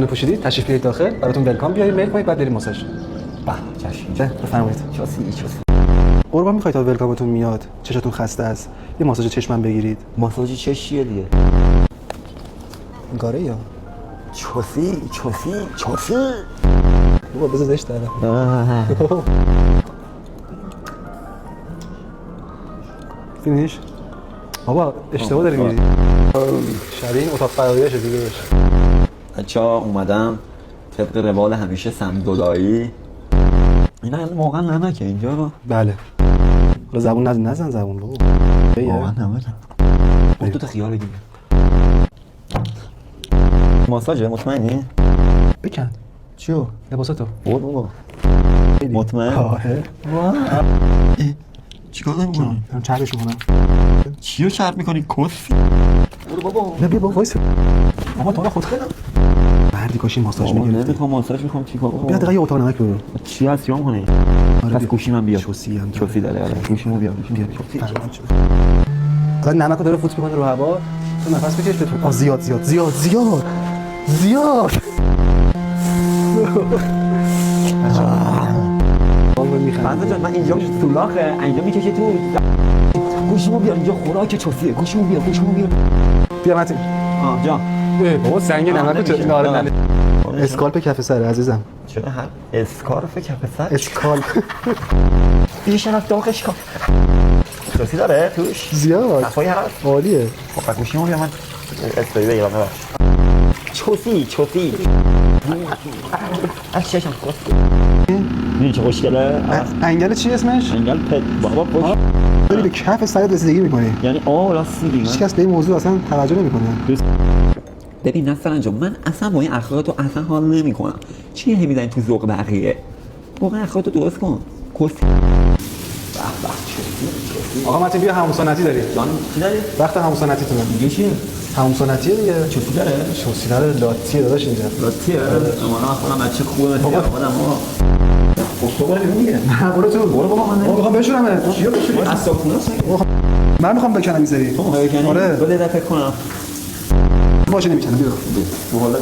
پوشیدید تشریف بیارید داخل براتون ولکام بیارید میل کنید بعد بریم ماساژ. چشم بفرمایید. چاسی قربان میخواید تا ولکامتون میاد چشاتون خسته است یه ماساژ چشمم بگیرید. ماساژ چشیه دیگه این کاره یا چاسی بابا بذار زشت دارم. فینیش بابا اشتباه داری میری شبیه این اتاق فراییشه دیگه باشه. بچه‌ها اومدم طبق روال همیشه سمدودایی. اینا واقعا نمکه اینجا. بله رو زبون نزن زبون بابا واقعا نمکه. تو تا خیال بگیر ماساژه مطمئنی؟ بکن چیو؟ لباساتو بابا مطمئن؟ آره چیکار داری می‌کنی؟ من چربش میکنم. چیو چرب می‌کنی کس؟ برو بابا. نه بیا بابا وایس بابا تو خود خیلی مردی کاشی ماساژ بابا میگیری. نمیخوام ماساژ می‌خوام چیکار کنم؟ بیا دقیقاً یه اتاق نمک برو. چی هست یا کنی؟ آره پس گوشی من بیا. چوسی هم چوسی داره آره. گوشیمو بیا. الان نمکو داره فوت میکنه رو هوا. تو نفس بکش بتون. زیاد من اینجا تو لاخه اینجا میکشه تو گوشیمو بیار اینجا خوراک چوسیه. گوشیمو بیار بیا متین. جا بابا سنگ نمکو چه ناره اسکالپ کف سر عزیزم. چرا هر اسکارف کف سر اسکالپ یه شنف داغش کن چوسی داره توش زیاد صفایی هست عالیه. خب گوشیمو بیار من استوری بگیرم ببخش چوسی از چشم کس این چه خوشگله. انگل چی اسمش؟ انگل پت بابا پشت داری به کف سرت رسیدگی میکنی. یعنی راستی دیگه هیچ کس به این موضوع اصلا توجه نمیکنه. ببین نصر جان من اصلا با این اخلاقتو اصلا حال نمیکنم. چیه هی میزنی تو ذوق بقیه؟ واقعا اخلاقتو درست کن. کس آقا متین بیا همون سنتی داری. جان چی داری؟ وقت همون سنتی تونه. دیگه چیه؟ همون سنتیه دیگه. چوسی داره؟ چوسی داره لاتیه داداش اینجا. لاتیه؟ اما خودم بچه خوبه مثل آدم ها. خب تو برو بیرون دیگه. نه برو بابا من میخوام بشورم. چیو بشوری؟ اصلا من میخوام بکنم این سری. تو میخوای بکنی؟ آره. بده فکر کنم. باشه نمیکنم بیا. تو حالا